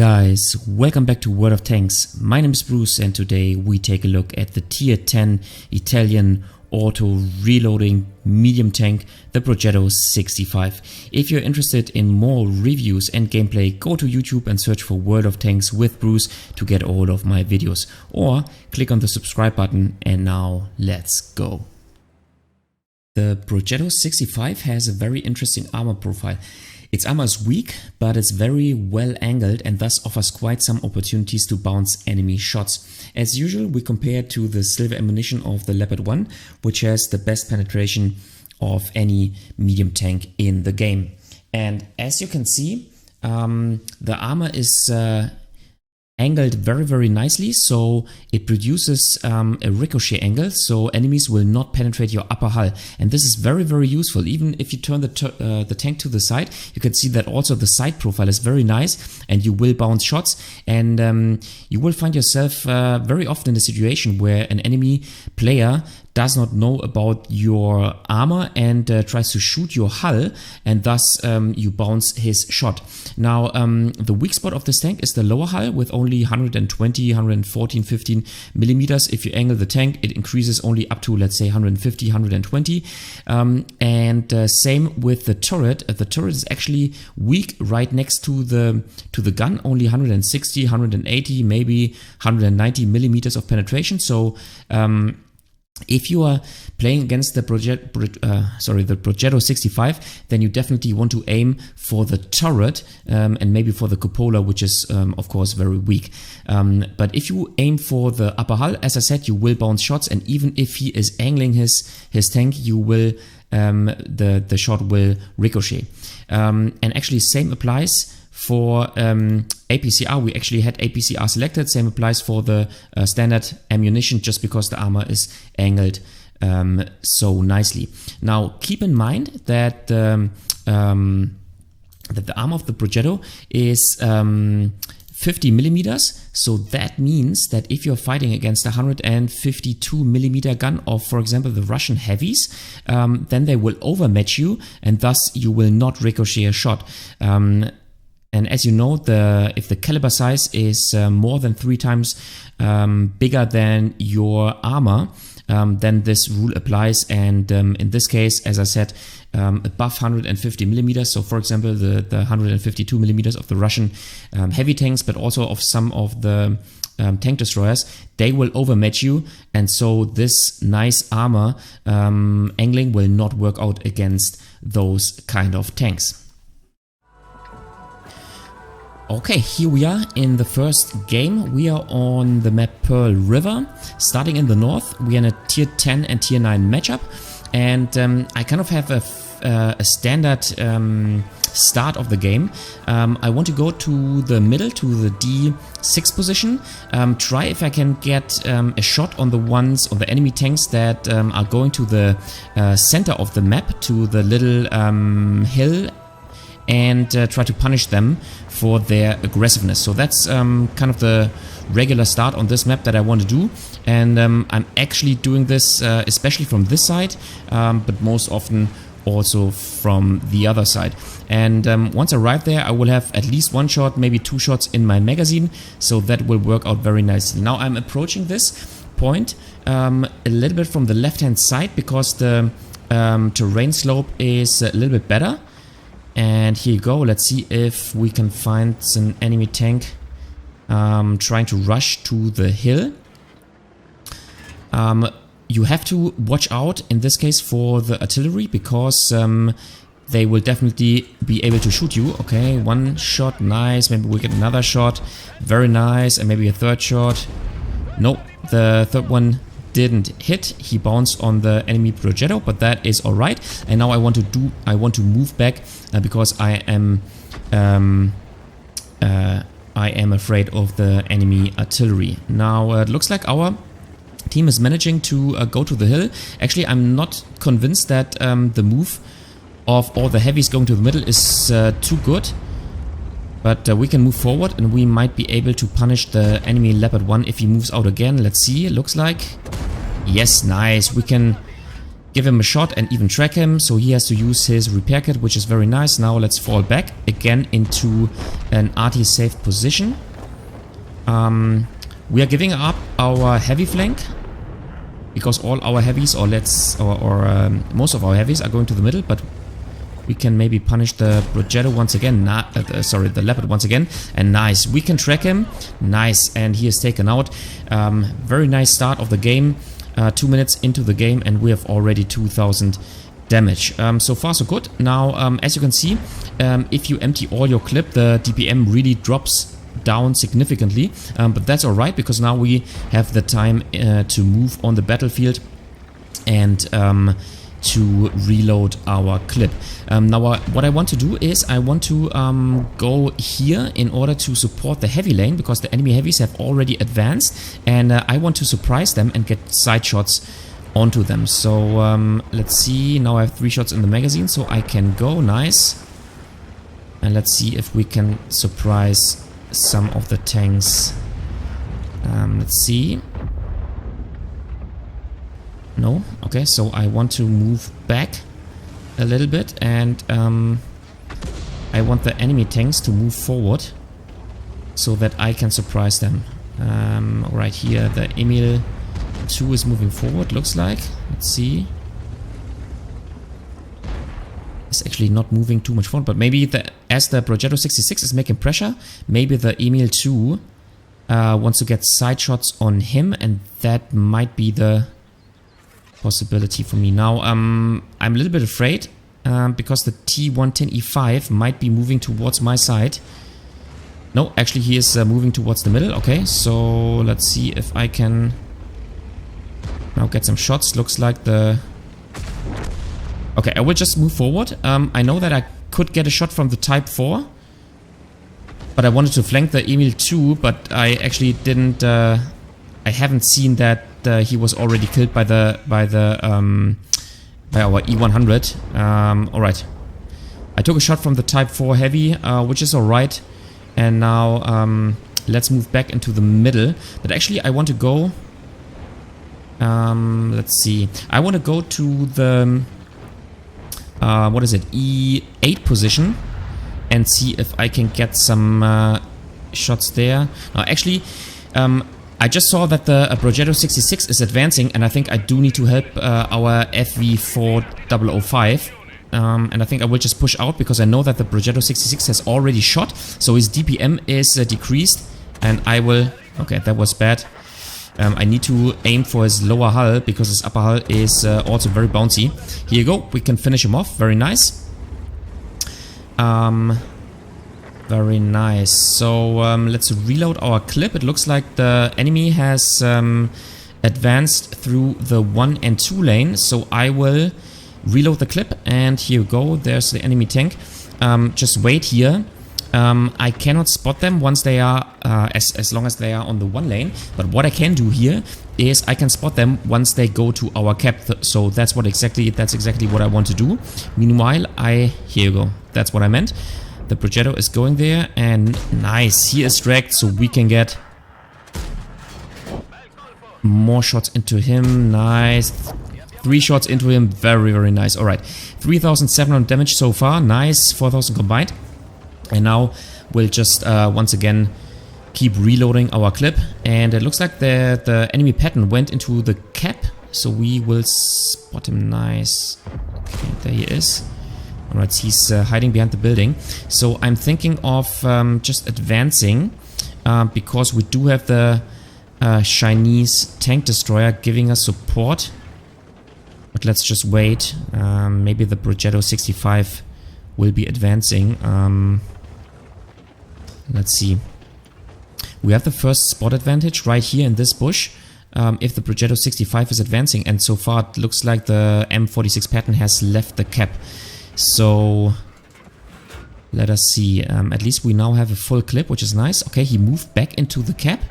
Hey guys, welcome back to World of Tanks. My name is Bruce and today we take a look at the tier 10 Italian auto reloading medium tank, the Progetto 65. If you're interested in more reviews and gameplay, go to YouTube and search for World of Tanks with Bruce to get all of my videos, or click on the subscribe button. And now let's go. The Progetto 65 has a very interesting armor profile. Its armor is weak, but it's very well angled and thus offers quite some opportunities to bounce enemy shots. As usual, we compare it to the silver ammunition of the Leopard 1, which has the best penetration of any medium tank in the game. And as you can see, the armor is angled very nicely, so it produces a ricochet angle, so enemies will not penetrate your upper hull, and this is very useful. Even if you turn the tank to the side, you can see that also the side profile is very nice and you will bounce shots, and you will find yourself very often in a situation where an enemy player does not know about your armor and tries to shoot your hull, and thus you bounce his shot. Now the weak spot of this tank is the lower hull with only 120, 114, 15 millimeters. If you angle the tank, it increases only up to, let's say, 150, 120. And same with the turret. The turret is actually weak right next to the gun, only 160, 180, maybe 190 millimeters of penetration. So if you are playing against the Progetto 65, then you definitely want to aim for the turret and maybe for the cupola, which is of course very weak. But if you aim for the upper hull, as I said, you will bounce shots, and even if he is angling his tank, you will the shot will ricochet. And actually, same applies for APCR. We actually had APCR selected. Same applies for the standard ammunition, just because the armor is angled so nicely. Now keep in mind that the armor of the Progetto is 50 millimeters, so that means that if you're fighting against a 152 millimeter gun of, for example, the Russian heavies, then they will overmatch you, and thus you will not ricochet a shot. And as you know, if the caliber size is more than 3 times bigger than your armor, then this rule applies. And in this case, as I said, above 150 millimeters. So, for example, the 152 millimeters of the Russian heavy tanks, but also of some of the tank destroyers, they will overmatch you, and so this nice armor angling will not work out against those kind of tanks. Okay, here we are in the first game. We are on the map Pearl River. Starting in the north, we are in a tier 10 and tier 9 matchup, and I kind of have a standard start of the game. I want to go to the middle, to the D6 position, try if I can get a shot on the enemy tanks that are going to the center of the map, to the little hill, and try to punish them for their aggressiveness. So that's kind of the regular start on this map that I want to do, and I'm actually doing this especially from this side, but most often also from the other side. And once I arrive there, I will have at least 1 shot, maybe 2 shots in my magazine, so that will work out very nicely. Now I'm approaching this point a little bit from the left hand side, because the terrain slope is a little bit better. And here you go. Let's see if we can find an enemy tank trying to rush to the hill. You have to watch out in this case for the artillery, because they will definitely be able to shoot you. Okay, 1 shot, nice. Maybe we'll get another shot, very nice, and maybe a 3rd shot. No, the 3rd one didn't hit. He bounced on the enemy Progetto, but that is all right. And now I want to move back because I am afraid of the enemy artillery. Now it looks like our team is managing to go to the hill. Actually, I'm not convinced that the move of all the heavies going to the middle is too good. But we can move forward, and we might be able to punish the enemy Leopard 1 if he moves out again. Let's see, it looks like. Yes, nice. We can give him a shot and even track him. So he has to use his repair kit, which is very nice. Now let's fall back again into an RT safe position. We are giving up our heavy flank because all our heavies, or most of our heavies, are going to the middle. But we can maybe punish the Progetto once again. Sorry, the Leopard once again. And nice, we can track him. Nice, and he is taken out. Very nice start of the game. 2 minutes into the game, and we have already 2000 damage. So far so good. Now, as you can see, if you empty all your clip, the DPM really drops down significantly, but that's alright, because now we have the time to move on the battlefield and to reload our clip. Now what I want to do is I want to go here in order to support the heavy lane, because the enemy heavies have already advanced, and I want to surprise them and get side shots onto them. So let's see, now I have 3 shots in the magazine, so I can go. Nice. And let's see if we can surprise some of the tanks. Let's see. No? Okay, so I want to move back a little bit, and I want the enemy tanks to move forward so that I can surprise them. Right here, the Emil 2 is moving forward, looks like. Let's see. It's actually not moving too much forward, but maybe as the Progetto 66 is making pressure, maybe the Emil 2 wants to get side shots on him, and that might be the possibility for me. Now, I'm a little bit afraid because the T110E5 might be moving towards my side. No, actually he is moving towards the middle. Okay, so let's see if I can now get some shots. Looks like the... Okay, I will just move forward. I know that I could get a shot from the Type 4, but I wanted to flank the Emil 2, but I actually didn't... I haven't seen that he was already killed by our E100. Alright. I took a shot from the Type 4 Heavy, which is alright. And now let's move back into the middle. But actually I want to go... let's see. I want to go to the... what is it? E8 position. And see if I can get some shots there. Actually... I just saw that the Progetto 66 is advancing, and I think I do need to help our FV4005. And I think I will just push out, because I know that the Progetto 66 has already shot, so his DPM is decreased, and I will... Okay, that was bad. I need to aim for his lower hull, because his upper hull is also very bouncy. Here you go, we can finish him off, very nice. Very nice. So let's reload our clip. It looks like the enemy has advanced through the 1 and 2 lane. So I will reload the clip, and here you go. There's the enemy tank. Just wait here. I cannot spot them once they are as long as they are on the 1 lane. But what I can do here is I can spot them once they go to our cap. So that's exactly what I want to do. Meanwhile, here you go. That's what I meant. The Progetto is going there, and nice, he is dragged, so we can get more shots into him. Nice, 3 shots into him, very, very nice. Alright, 3,700 damage so far, nice, 4,000 combined. And now we'll just once again keep reloading our clip, and it looks like the enemy pattern went into the cap, so we will spot him. Nice. Okay, there he is. Alright, he's hiding behind the building. So I'm thinking of just advancing, because we do have the Chinese tank destroyer giving us support. But let's just wait. Maybe the Progetto 65 will be advancing. Let's see. We have the first spot advantage right here in this bush. If the Progetto 65 is advancing, and so far it looks like the M46 pattern has left the cap. So let us see. At least we now have a full clip, which is nice. Okay, he moved back into the cap.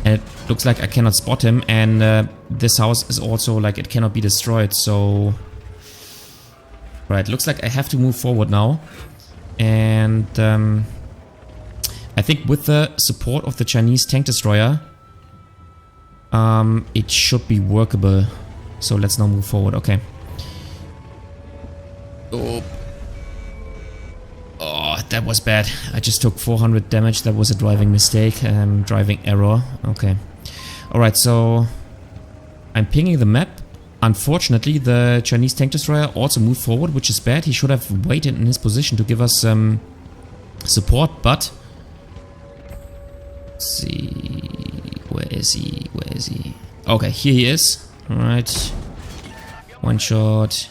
And it looks like I cannot spot him. And this house is also like it cannot be destroyed. So right, looks like I have to move forward now. And I think with the support of the Chinese tank destroyer, it should be workable. So let's now move forward. Okay. Oh. Oh, that was bad. I just took 400 damage. That was a driving mistake. Driving error. Okay. Alright, so I'm pinging the map. Unfortunately, the Chinese tank destroyer also moved forward, which is bad. He should have waited in his position to give us support, but... Let's see... Where is he? Where is he? Okay, here he is. Alright. One shot.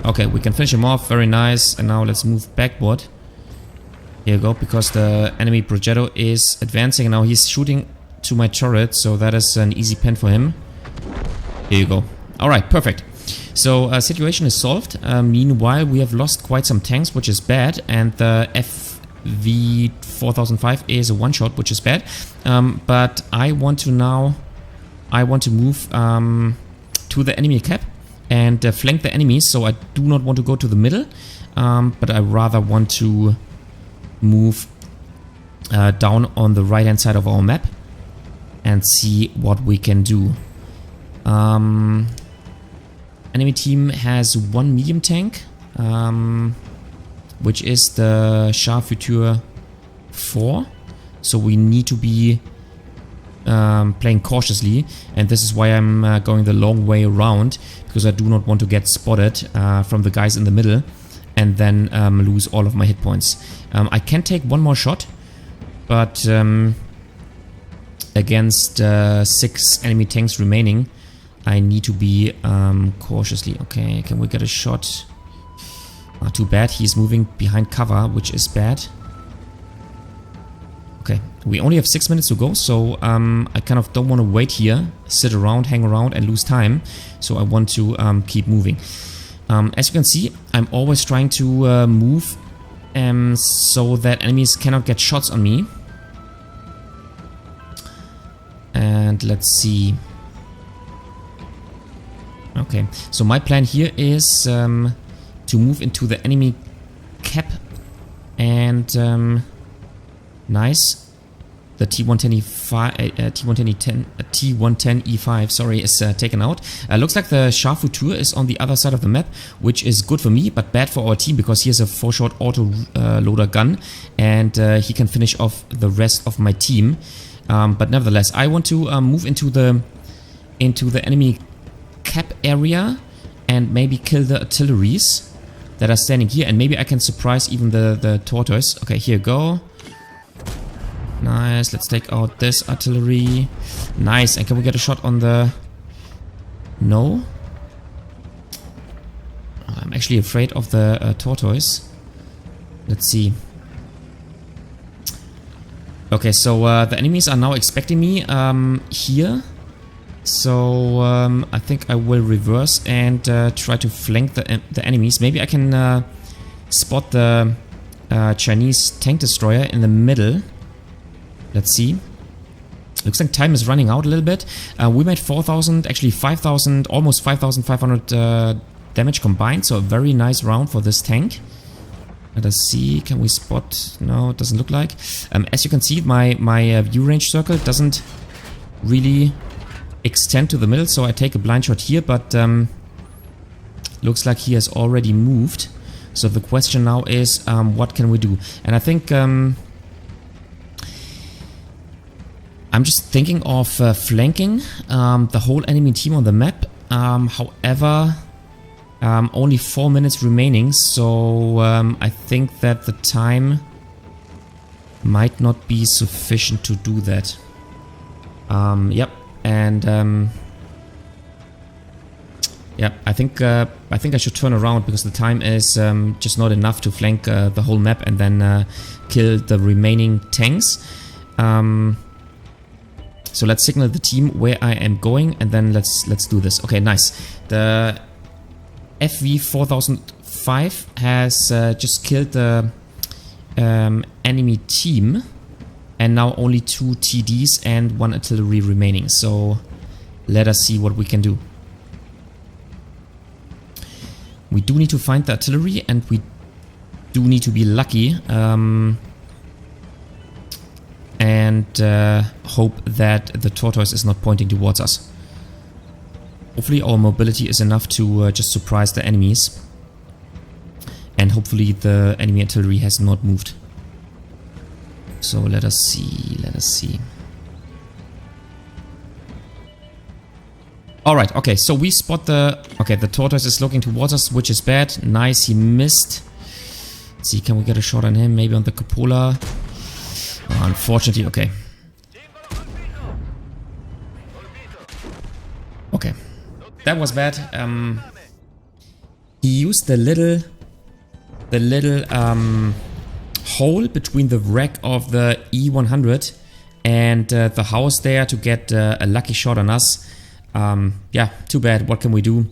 Okay, we can finish him off. Very nice. And now let's move backward. Here you go, because the enemy Progetto is advancing. And now he's shooting to my turret, so that is an easy pen for him. Here you go. Alright, perfect. So, situation is solved. Meanwhile, we have lost quite some tanks, which is bad. And the FV4005 is a one-shot, which is bad. But I want to now... I want to move to the enemy cap and flank the enemies. So I do not want to go to the middle. But I rather want to move down on the right-hand side of our map and see what we can do. Enemy team has one medium tank, which is the Char Futur 4. So we need to be playing cautiously, and this is why I'm going the long way around, because I do not want to get spotted from the guys in the middle and then lose all of my hit points. I can take one more shot, but against 6 enemy tanks remaining, I need to be cautiously. Okay, can we get a shot? Not too bad. He's moving behind cover, which is bad. Okay, we only have 6 minutes to go, so I kind of don't want to wait here, sit around, hang around and lose time. So I want to keep moving. As you can see, I'm always trying to move so that enemies cannot get shots on me. And let's see. Okay, so my plan here is to move into the enemy cap and nice. The T110E5, sorry, is taken out. Looks like the Char Futur is on the other side of the map, which is good for me, but bad for our team because he has a 4-shot auto loader gun and he can finish off the rest of my team. But nevertheless, I want to move into the enemy cap area and maybe kill the artilleries that are standing here, and maybe I can surprise even the tortoise. Okay, here you go. Nice, let's take out this artillery. Nice, and can we get a shot on the... No? I'm actually afraid of the tortoise. Let's see. Okay, so the enemies are now expecting me here. So I think I will reverse and try to flank the enemies. Maybe I can spot the Chinese tank destroyer in the middle. Let's see. Looks like time is running out a little bit. We made 4,000, actually 5,000, almost 5,500 damage combined. So a very nice round for this tank. Let us see, can we spot? No, it doesn't look like. As you can see, my view range circle doesn't really extend to the middle, so I take a blind shot here, but looks like he has already moved. So the question now is, what can we do? And I think I'm just thinking of flanking the whole enemy team on the map. However, only 4 minutes remaining, so I think that the time might not be sufficient to do that. Yep, and yeah, I think I should turn around because the time is just not enough to flank the whole map and then kill the remaining tanks. So let's signal the team where I am going, and then let's do this. Okay, nice. The FV4005 has just killed the enemy team, and now only 2 TDs and 1 artillery remaining. So let us see what we can do. We do need to find the artillery, and we do need to be lucky and hope that the tortoise is not pointing towards us. Hopefully our mobility is enough to just surprise the enemies. And hopefully the enemy artillery has not moved. So let us see. Alright, okay, so we spot the... Okay, the tortoise is looking towards us, which is bad. Nice, he missed. Let's see, can we get a shot on him? Maybe on the cupola. Oh, unfortunately, okay. Okay, that was bad. He used the little hole between the rack of the E100 and the house there to get a lucky shot on us. Yeah, too bad. What can we do?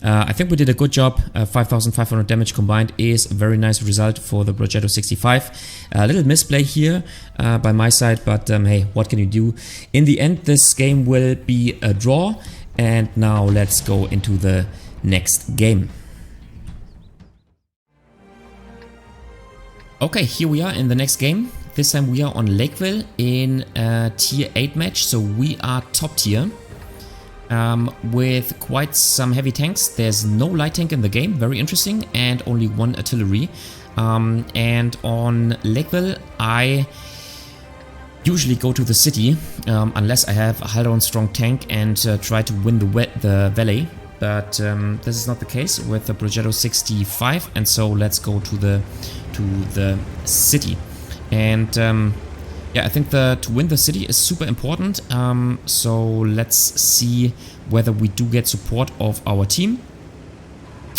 I think we did a good job. 5,500 damage combined is a very nice result for the Progetto 65. A little misplay here by my side, but hey, what can you do? In the end, this game will be a draw. And now let's go into the next game. Okay, here we are in the next game. This time we are on Lakeville in a tier 8 match, so we are top tier. With quite some heavy tanks. There's no light tank in the game, very interesting, and only one artillery. And on Lakeville, I usually go to the city, unless I have a Haldron strong tank and try to win the valley. But this is not the case with the Progetto 65, and so let's go to the city. And yeah, I think to win the city is super important. So let's see whether we do get support of our team.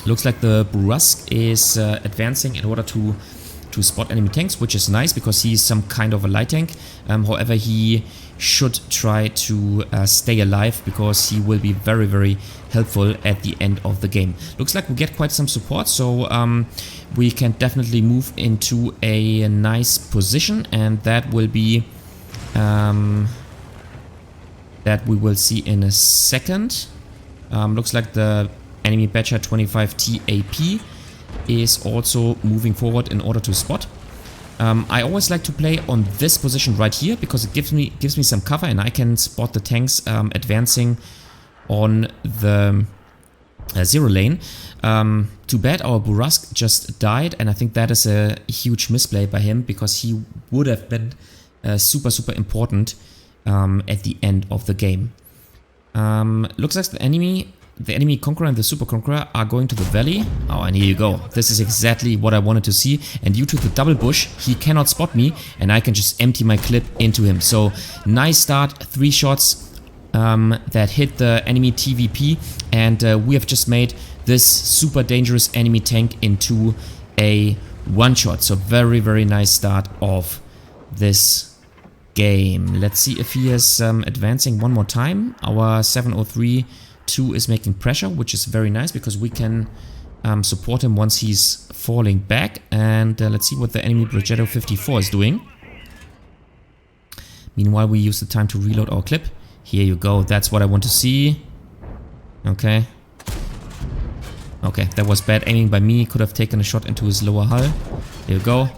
Looks like the oooBRUCEooo is advancing in order to spot enemy tanks, which is nice because he's some kind of a light tank. However, he should try to stay alive because he will be very, very helpful at the end of the game. Looks like we get quite some support, so we can definitely move into a nice position, and that will be that we will see in a second. Looks like the enemy Badger 25 TAP is also moving forward in order to spot. I always like to play on this position right here because it gives me some cover and I can spot the tanks advancing on the 0 lane. Too bad our oooBRUCEooo just died, and I think that is a huge misplay by him because he would have been super important at the end of the game. Looks like the enemy Conqueror and the Super Conqueror are going to the valley. Oh, and here you go. This is exactly what I wanted to see. And due to the double bush, he cannot spot me, and I can just empty my clip into him. So nice start, 3 shots that hit the enemy TVP, and we have just made this super dangerous enemy tank into a one-shot. So very, very nice start of this game. Let's see if he is advancing one more time. Our 703-2 is making pressure, which is very nice because we can support him once he's falling back. And let's see what the enemy Progetto 54 is doing. Meanwhile, we use the time to reload our clip. Here you go. That's what I want to see. Okay. Okay, that was bad aiming by me. Could have taken a shot into his lower hull. There you go.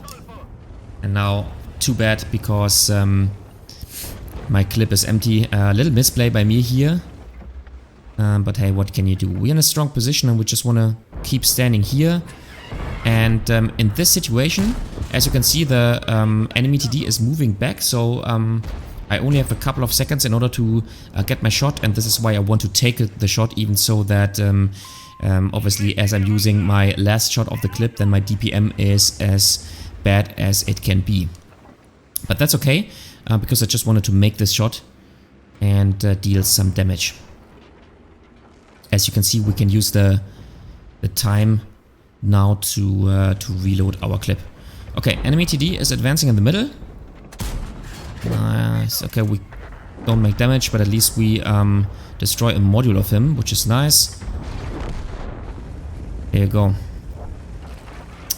And now, too bad because my clip is empty. A little misplay by me here. But hey, what can you do? We're in a strong position and we just want to keep standing here. And in this situation, as you can see, the enemy TD is moving back. So I only have a couple of seconds in order to get my shot. And this is why I want to take the shot, even so that obviously as I'm using my last shot of the clip, then my DPM is as bad as it can be. But that's okay, because I just wanted to make this shot and deal some damage. As you can see, we can use the time now to reload our clip. Okay, enemy TD is advancing in the middle. Nice. Okay, we don't make damage, but at least we destroy a module of him, which is nice. There you go.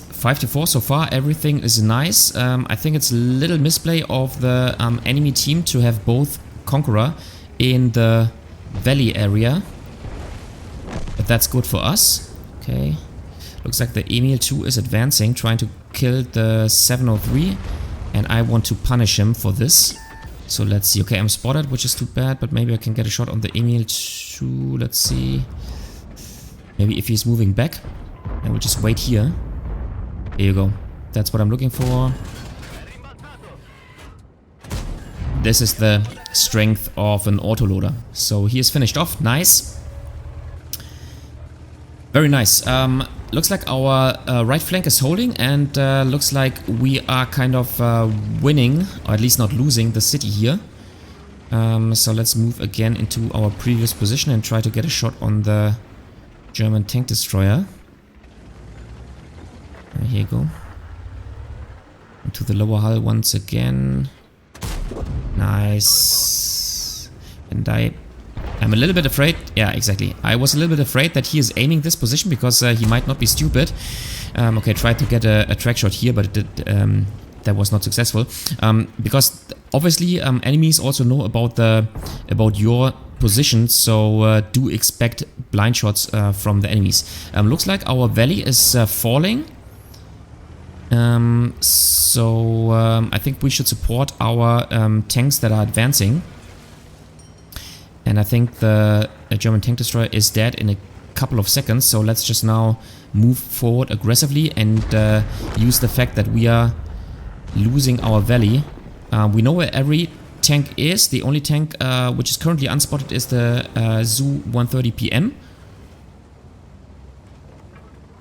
5-4 so far, everything is nice. I think it's a little misplay of the enemy team to have both Conqueror in the valley area. But that's good for us. Okay. Looks like the Emil 2 is advancing, trying to kill the 703. And I want to punish him for this. So let's see. Okay, I'm spotted, which is too bad, but maybe I can get a shot on the Emil too. Let's see. Maybe if he's moving back, I will just wait here. Here you go. That's what I'm looking for. This is the strength of an autoloader. So he is finished off. Nice. Very nice. Looks like our right flank is holding, and looks like we are kind of winning, or at least not losing, the city here. So let's move again into our previous position and try to get a shot on the German tank destroyer. Here you go. Into the lower hull once again. Nice. And I'm a little bit afraid. Yeah, exactly. I was a little bit afraid that he is aiming this position because he might not be stupid. Okay, tried to get a track shot here, but it did, that was not successful. Because obviously enemies also know about your position, so do expect blind shots from the enemies. Looks like our valley is falling. So I think we should support our tanks that are advancing. And I think the German tank destroyer is dead in a couple of seconds. So let's just now move forward aggressively and use the fact that we are losing our valley. We know where every tank is. The only tank which is currently unspotted is the Zu 130 PM.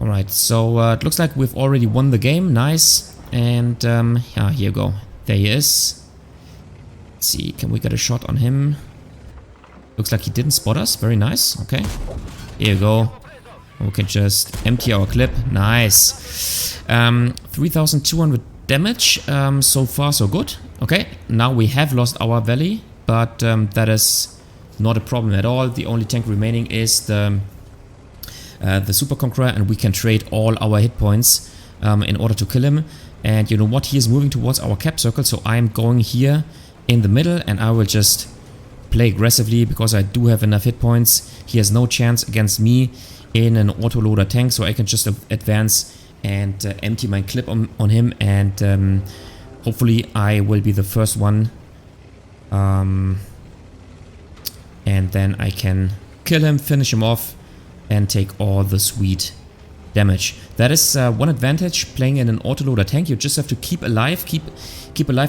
Alright, so it looks like we've already won the game. Nice. And yeah, here you go. There he is. Let's see, can we get a shot on him? Looks like he didn't spot us. Very nice. Okay. Here you go. We can just empty our clip. Nice. 3,200 damage. So far, so good. Okay. Now we have lost our valley, but that is not a problem at all. The only tank remaining is the Super Conqueror, and we can trade all our hit points in order to kill him. And you know what? He is moving towards our cap circle, so I'm going here in the middle, and I will just play aggressively because I do have enough hit points. He has no chance against me in an autoloader tank, so I can just advance and empty my clip on him, and hopefully I will be the first one, and then I can kill him, finish him off, and take all the sweet damage. That is one advantage playing in an autoloader tank. You just have to keep alive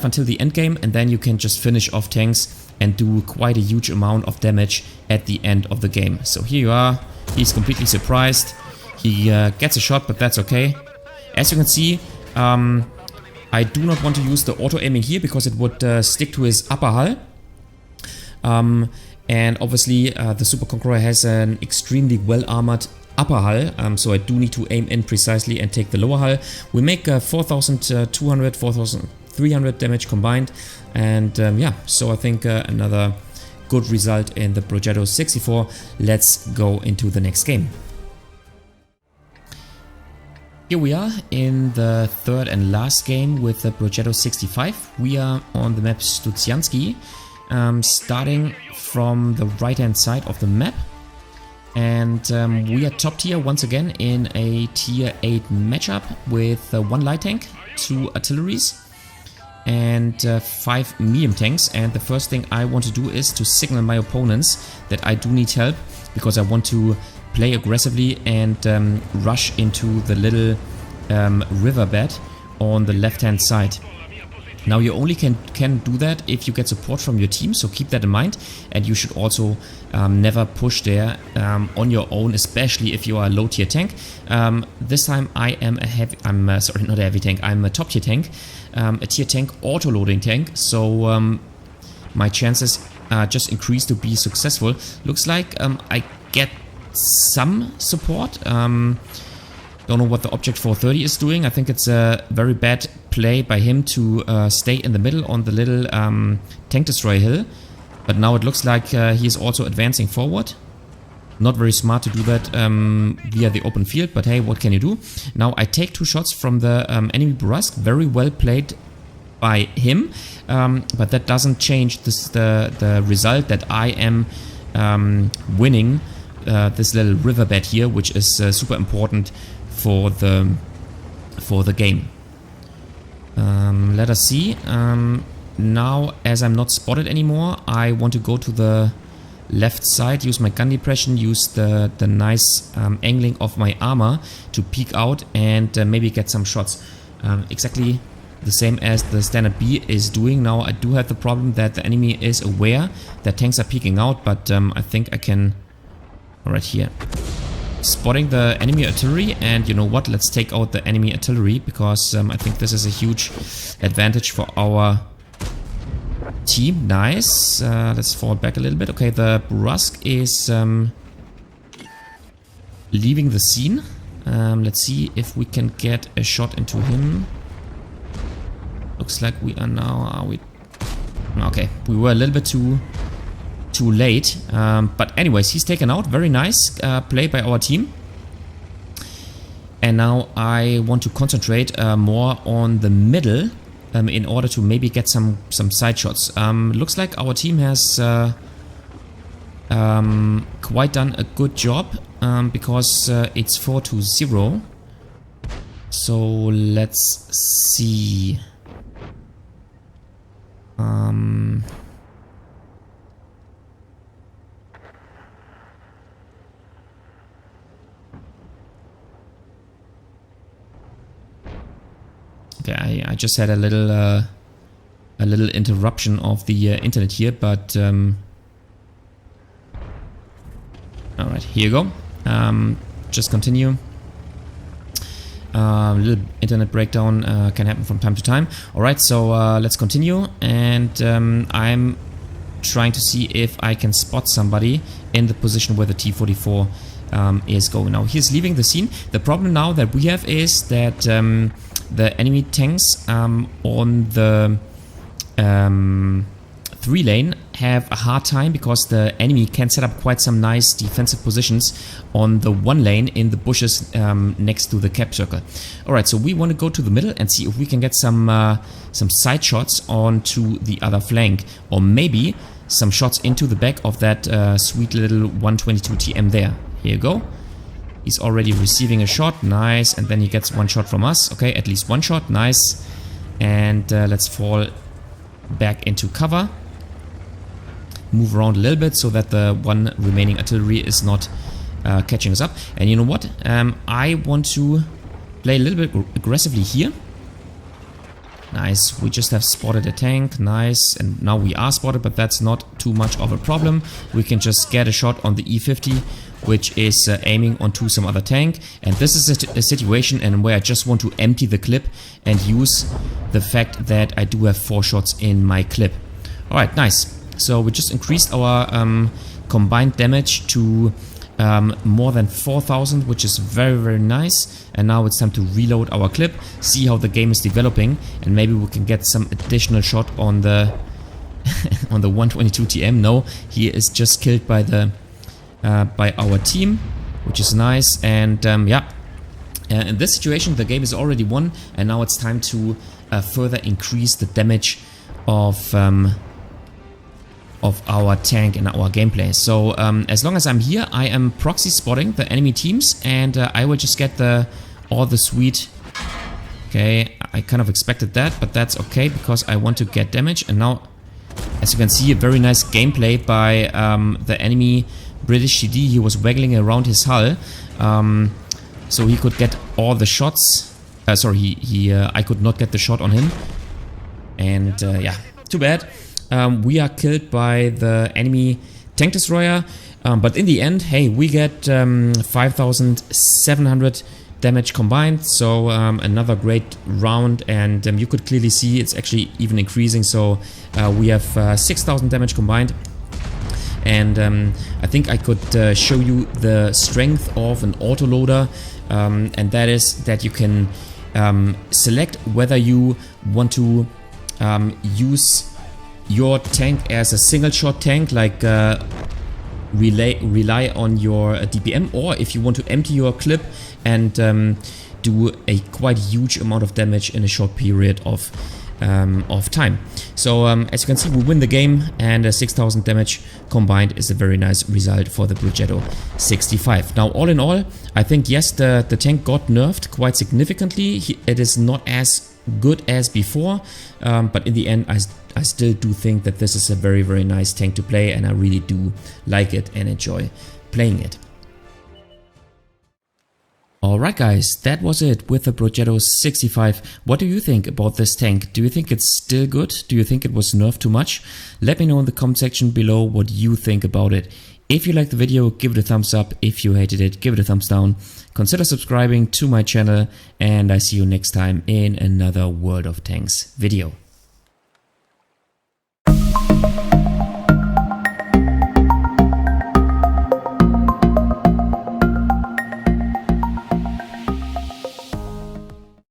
until the end game, and then you can just finish off tanks and do quite a huge amount of damage at the end of the game. So here you are. He's completely surprised. He gets a shot, but that's okay. As you can see, I do not want to use the auto aiming here because it would stick to his upper hull. And obviously the Super Conqueror has an extremely well armored upper hull, so I do need to aim in precisely and take the lower hull. We make 4,200, 4,300 damage combined, and yeah, so I think another good result in the Progetto 64. Let's go into the next game. Here we are in the third and last game with the Progetto 65. We are on the map Studzianki, starting from the right hand side of the map. And we are top tier once again in a tier 8 matchup with 1 light tank, 2 artilleries, and 5 medium tanks. And the first thing I want to do is to signal my opponents that I do need help, because I want to play aggressively and rush into the little riverbed on the left hand side. Now you only can do that if you get support from your team, so keep that in mind. And you should also never push there on your own, especially if you are a low tier tank. This time I am sorry, not a heavy tank, I'm a top tier tank, a tier tank auto loading tank, so my chances just increase to be successful. Looks like I get some support. Don't know what the Object 430 is doing. I think it's a very bad play by him to stay in the middle on the little tank destroyer hill. But now it looks like he is also advancing forward. Not very smart to do that via the open field, but hey, what can you do? Now I take 2 shots from the enemy Brusque. Very well played by him, but that doesn't change the result that I am winning this little riverbed here, which is super important for the game. Let us see. now, as I'm not spotted anymore, I want to go to the left side, use my gun depression, use the nice angling of my armor to peek out and maybe get some shots. Exactly the same as the standard B is doing. Now I do have the problem that the enemy is aware that tanks are peeking out, but I think I can... Alright, here. Spotting the enemy artillery, and you know what, let's take out the enemy artillery, because I think this is a huge advantage for our team. Nice. Let's fall back a little bit. Okay, the Brusque is leaving the scene. Let's see if we can get a shot into him. Looks like we are now... Are we... Okay, we were a little bit too late. But anyways, he's taken out. Very nice play by our team. And now I want to concentrate more on the middle in order to maybe get some side shots. Looks like our team has quite done a good job because it's 4-0. So let's see. Okay, I just had a little interruption of the internet here, but all right, here you go. Just continue. A little internet breakdown can happen from time to time. Alright, so let's continue, and I'm trying to see if I can spot somebody in the position where the T-44 is going. Now he's leaving the scene. The problem now that we have is that the enemy tanks on the 3 lane have a hard time because the enemy can set up quite some nice defensive positions on the 1 lane in the bushes next to the cap circle. Alright, so we want to go to the middle and see if we can get some side shots onto the other flank, or maybe some shots into the back of that sweet little 122 TM there. Here you go. He's already receiving a shot. Nice. And then he gets 1 shot from us. Okay, at least 1 shot. Nice. And let's fall back into cover. Move around a little bit so that the 1 remaining artillery is not catching us up. And you know what? I want to play a little bit aggressively here. Nice. We just have spotted a tank. Nice. And now we are spotted, but that's not too much of a problem. We can just get a shot on the E50, which is aiming onto some other tank. And this is a situation and where I just want to empty the clip and use the fact that I do have 4 shots in my clip. Alright, nice. So we just increased our combined damage to more than 4,000, which is very, very nice. And now it's time to reload our clip, see how the game is developing, and maybe we can get some additional shot on the on the 122 TM. No, he is just killed by the by our team, which is nice. And yeah, in this situation the game is already won, and now it's time to further increase the damage of our tank and our gameplay. So as long as I'm here, I am proxy spotting the enemy teams, and I will just get all the sweet... Okay, I kind of expected that, but that's okay because I want to get damage. And now, as you can see, a very nice gameplay by the enemy British CD. He was waggling around his hull, so he could get all the shots. Sorry, I could not get the shot on him, and yeah, too bad. We are killed by the enemy tank destroyer, but in the end, hey, we get 5,700 damage combined, so another great round. And you could clearly see it's actually even increasing, so we have 6,000 damage combined. And I think I could show you the strength of an autoloader, and that is that you can select whether you want to use your tank as a single shot tank, like rely on your DPM, or if you want to empty your clip and do a quite huge amount of damage in a short period of time. So as you can see, we win the game, and 6,000 damage combined is a very nice result for the Progetto 65. Now, all in all, I think yes, the tank got nerfed quite significantly. It is not as good as before, but in the end, I still do think that this is a very nice tank to play, and I really do like it and enjoy playing it. Alright guys, that was it with the Progetto 65. What do you think about this tank? Do you think it's still good? Do you think it was nerfed too much? Let me know in the comment section below what you think about it. If you liked the video, give it a thumbs up. If you hated it, give it a thumbs down. Consider subscribing to my channel, and I see you next time in another World of Tanks video.